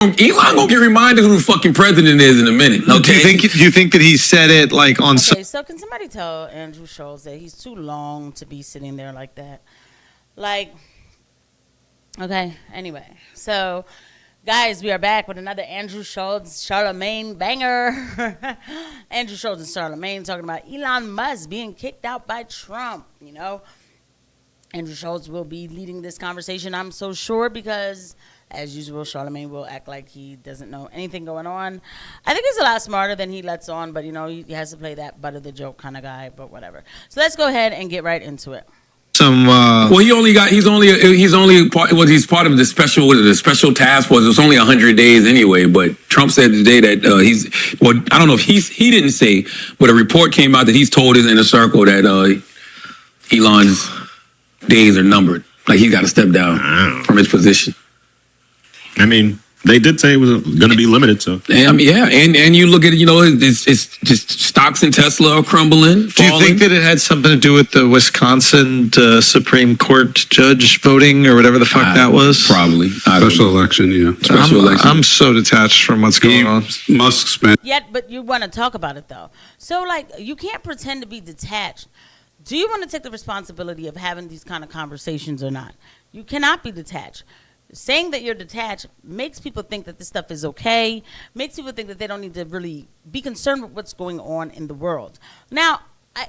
Elon gonna get reminded who the fucking president is in a minute. Okay. Do you think that he said it like on? Okay, so can somebody tell Andrew Schulz that he's too long to be sitting there like that? Like, okay. Anyway, so guys, we are back with another Andrew Schulz Charlamagne banger. Andrew Schulz and Charlamagne talking about Elon Musk being kicked out by Trump. You know, Andrew Schulz will be leading this conversation, I'm so sure, because as usual, Charlamagne will act like he doesn't know anything going on. I think he's a lot smarter than he lets on, but, you know, he has to play that butt of the joke kind of guy, but whatever. So let's go ahead and get right into it. Well, he's part of the special task force. It was only 100 days anyway, but Trump said today that I don't know if he didn't say, but a report came out that he's told his inner circle that Elon's days are numbered. Like, he's got to step down from his position. I mean, they did say it was going to be limited, so. And you look at it, you know, it's just stocks in Tesla are crumbling, Do you think that it had something to do with the Wisconsin Supreme Court judge voting or whatever the fuck that was? Probably. Special election, yeah. Special election. I'm so detached from what's going on. Musk spent. Yet, but you want to talk about it, though. So, like, you can't pretend to be detached. Do you want to take the responsibility of having these kind of conversations or not? You cannot be detached. Saying that you're detached makes people think that this stuff is okay, makes people think that they don't need to really be concerned with what's going on in the world. Now,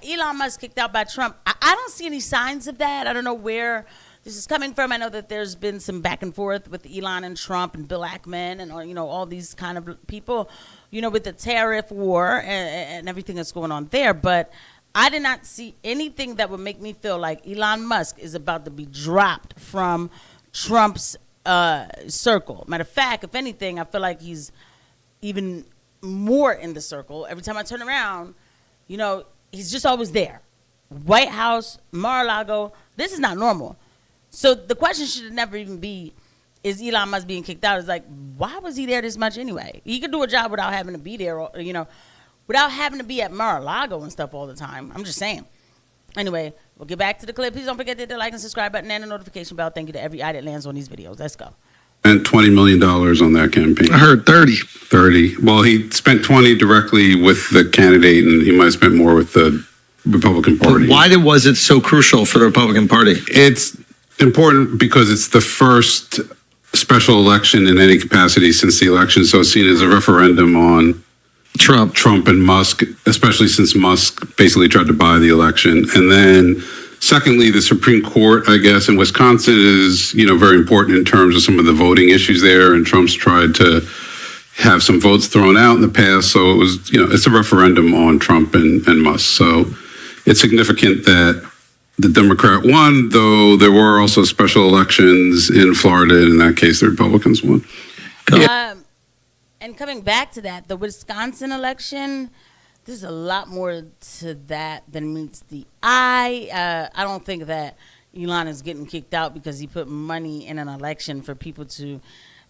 Elon Musk kicked out by Trump. I don't see any signs of that. I don't know where this is coming from. I know that there's been some back and forth with Elon and Trump and Bill Ackman and, you know, all these kind of people, you know, with the tariff war and everything that's going on there. But I did not see anything that would make me feel like Elon Musk is about to be dropped from Trump's circle. Matter of fact, if anything, I feel like he's even more in the circle. Every time I turn around, you know, he's just always there. White House, Mar-a-Lago. This is not normal. So the question should never even be, is Elon Musk being kicked out? It's like, why was he there this much anyway? He could do a job without having to be there, or, you know, without having to be at Mar-a-Lago and stuff all the time. I'm just saying. Anyway, we'll get back to the clip. Please don't forget to hit the like and subscribe button and the notification bell. Thank you to every eye that lands on these videos. Let's go. Spent $20 million on that campaign. I heard 30. 30. Well, he spent 20 directly with the candidate, and he might have spent more with the Republican Party. But why was it so crucial for the Republican Party? It's important because it's the first special election in any capacity since the election, so it's seen as a referendum on Trump and Musk, especially since Musk basically tried to buy the election. And then secondly, the Supreme Court, I guess, in Wisconsin is, you know, very important in terms of some of the voting issues there. And Trump's tried to have some votes thrown out in the past. So it was, you know, it's a referendum on Trump and Musk. So it's significant that the Democrat won, though there were also special elections in Florida. And in that case, the Republicans won. And coming back to that, the Wisconsin election, there's a lot more to that than meets the eye. I don't think that Elon is getting kicked out because he put money in an election for people to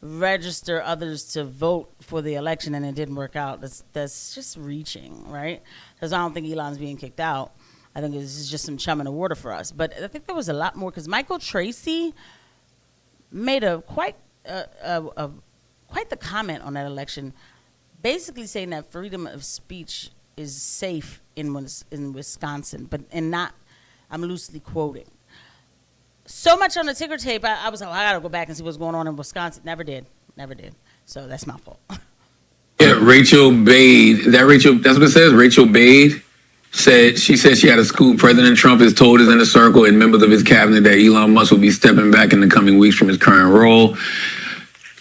register others to vote for the election and it didn't work out. That's just reaching, right? Because I don't think Elon's being kicked out. I think this is just some chum in the water for us. But I think there was a lot more because Michael Tracy made quite the comment on that election, basically saying that freedom of speech is safe in Wisconsin, I'm loosely quoting. So much on the ticker tape, I was like, I gotta go back and see what's going on in Wisconsin. Never did. So that's my fault. Yeah, Rachel Bade. That's what it says. Rachel Bade said she had a scoop. President Trump has told his inner circle and members of his cabinet that Elon Musk will be stepping back in the coming weeks from his current role.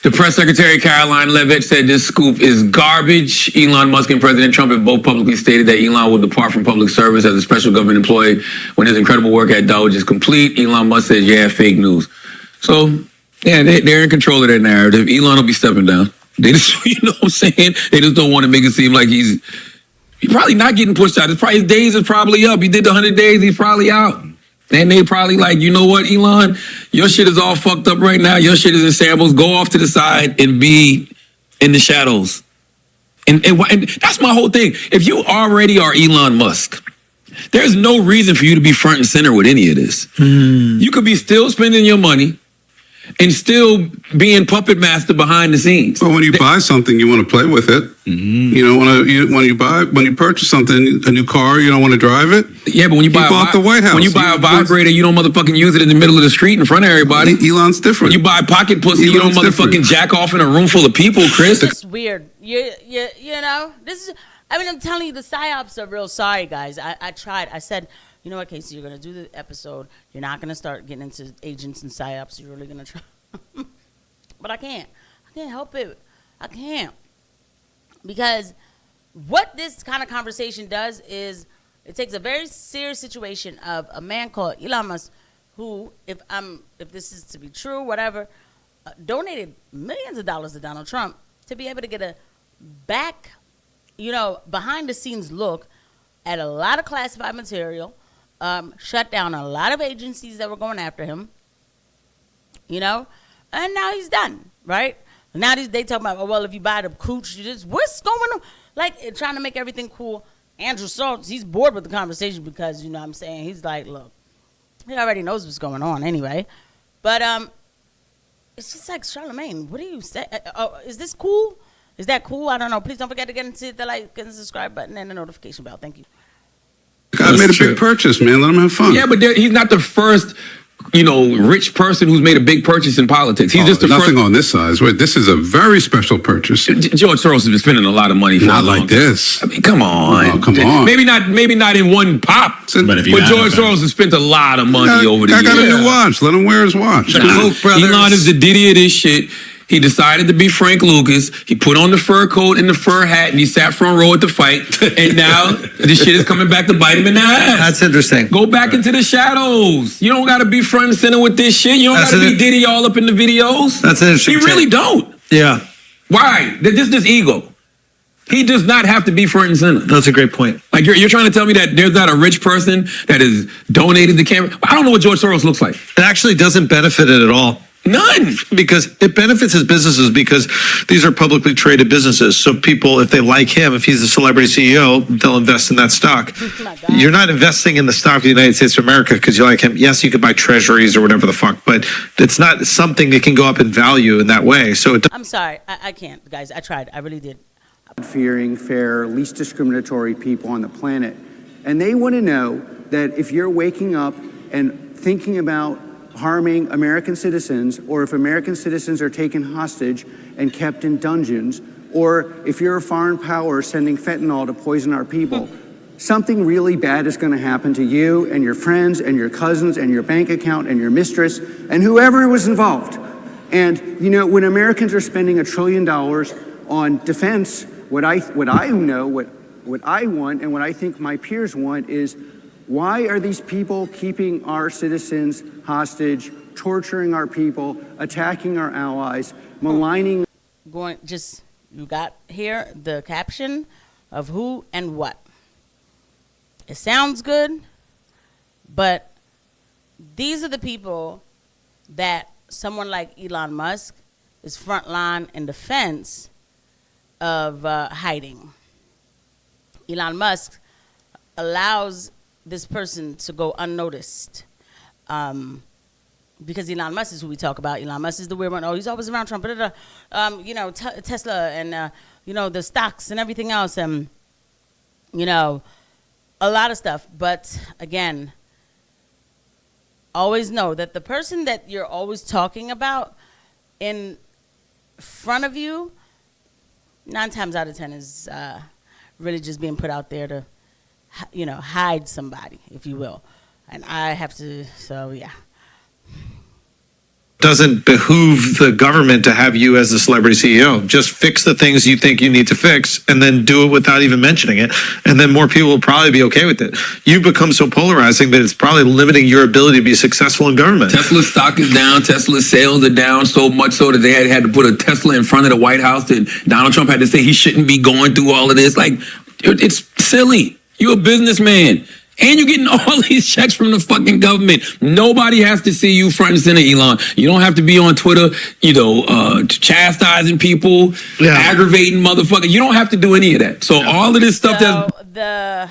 The press secretary, Caroline Levitt, said this scoop is garbage. Elon Musk and President Trump have both publicly stated that Elon will depart from public service as a special government employee when his incredible work at Doge is complete. Elon Musk says, yeah, fake news. So, yeah, they're in control of that narrative. Elon will be stepping down. They just, you know what I'm saying? They just don't want to make it seem like he's probably not getting pushed out. His days is probably up. He did the 100 days. He's probably out. And they probably like, you know what, Elon? Your shit is all fucked up right now. Your shit is in shambles. Go off to the side and be in the shadows. And that's my whole thing. If you already are Elon Musk, there's no reason for you to be front and center with any of this. You could be still spending your money and still being puppet master behind the scenes. Well, when you buy something, you want to play with it. You know, when you purchase something, a new car, you don't want to drive it. Yeah, but when you buy the White House, when you buy a vibrator, you don't motherfucking use it in the middle of the street in front of everybody. Elon's different. When you buy pocket pussy, you don't motherfucking jack off in a room full of people, Chris. It's just weird. You know, this is. I mean, I'm telling you, the psyops are real. Sorry, guys. I tried. I said, you know what, Casey, you're gonna do the episode. You're not gonna start getting into agents and psyops. You're really gonna try. But I can't help it. I can't. Because what this kind of conversation does is it takes a very serious situation of a man called Elon Musk, who, if this is to be true, whatever, donated millions of dollars to Donald Trump to be able to get a back, behind the scenes look at a lot of classified material, shut down a lot of agencies that were going after him, and now he's done, right? Now they talking about, well, if you buy the cooch, what's going on? Like, trying to make everything cool. Andrew Schulz, he's bored with the conversation because, you know what I'm saying, he's like, look, he already knows what's going on anyway. But it's just like, Charlamagne, what do you say? Is this cool? Is that cool? I don't know. Please don't forget to get into the like and subscribe button and the notification bell. Thank you. God made a big purchase, man. Let him have fun. Yeah, but he's not the first, rich person who's made a big purchase in politics. He's just the nothing first. on this size. Wait, this is a very special purchase. George Soros has been spending a lot of money for Not like this. I mean, come on. Oh, come on. Maybe not in one pop. But George Soros has spent a lot of money over the years. I got a new watch. Let him wear his watch. Elon is the ditty of this shit. He decided to be Frank Lucas. He put on the fur coat and the fur hat, and he sat front row at the fight. And now this shit is coming back to bite him in the ass. That's interesting. Go back into the shadows. You don't got to be front and center with this shit. You don't got to be Diddy all up in the videos. That's an interesting. He really don't. Yeah. Why? This ego. He does not have to be front and center. That's a great point. Like you're trying to tell me that there's not a rich person that has donated the camera. I don't know what George Soros looks like. It actually doesn't benefit it at all. None. Because it benefits his businesses because these are publicly traded businesses. So people, if they like him, if he's a celebrity CEO, they'll invest in that stock. You're not investing in the stock of the United States of America because you like him. Yes, you could buy treasuries or whatever the fuck, but it's not something that can go up in value in that way. So I'm sorry. I can't, guys. I tried. I really did. Fearing, fair, least discriminatory people on the planet. And they want to know that if you're waking up and thinking about harming American citizens, or if American citizens are taken hostage and kept in dungeons, or if you're a foreign power sending fentanyl to poison our people, something really bad is going to happen to you and your friends and your cousins and your bank account and your mistress and whoever was involved. And, when Americans are spending $1 trillion on defense, what I want and what I think my peers want is, why are these people keeping our citizens hostage, torturing our people, attacking our allies, maligning? You got here the caption of who and what. It sounds good, but these are the people that someone like Elon Musk is frontline in defense of hiding. Elon Musk allows this person to go unnoticed, because Elon Musk is who we talk about. Elon Musk is the weird one. Oh, he's always around Trump. Tesla and the stocks and everything else, and a lot of stuff. But again, always know that the person that you're always talking about in front of you, 9 times out of 10 is really just being put out there to hide somebody, if you will. And I have to, so yeah. Doesn't behoove the government to have you as the celebrity CEO. Just fix the things you think you need to fix and then do it without even mentioning it. And then more people will probably be okay with it. You've become so polarizing that it's probably limiting your ability to be successful in government. Tesla's stock is down. Tesla's sales are down so much so that they had to put a Tesla in front of the White House. That Donald Trump had to say he shouldn't be going through all of this. Like, it's silly. You're a businessman. And you're getting all these checks from the fucking government. Nobody has to see you front and center, Elon. You don't have to be on Twitter, chastising people, aggravating motherfuckers. You don't have to do any of that. So all of this stuff the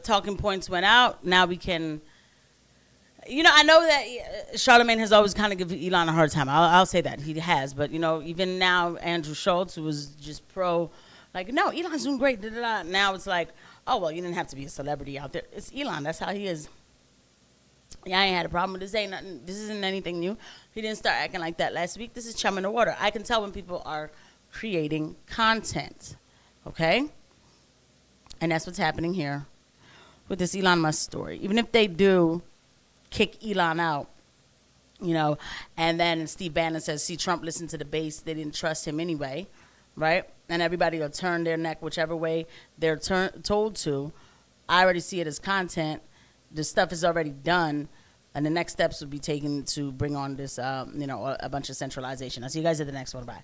talking points went out. Now we can You know, I know that Charlamagne has always kind of given Elon a hard time. I'll say that he has, but you know, even now Andrew Schulz, who was just pro, like, no, Elon's doing great. Da, da, da. Now it's like, oh well, you didn't have to be a celebrity out there. It's Elon. That's how he is. Yeah, I ain't had a problem with this. Ain't nothing. This isn't anything new. He didn't start acting like that last week. This is chum in the water. I can tell when people are creating content, okay? And that's what's happening here with this Elon Musk story. Even if they do kick Elon out, you know, and then Steve Bannon says, see, Trump listened to the base. They didn't trust him anyway, right? And everybody will turn their neck whichever way they're told to. I already see it as content. The stuff is already done, and the next steps would be taken to bring on this, you know, a bunch of centralization. I'll see you guys at the next one. Bye.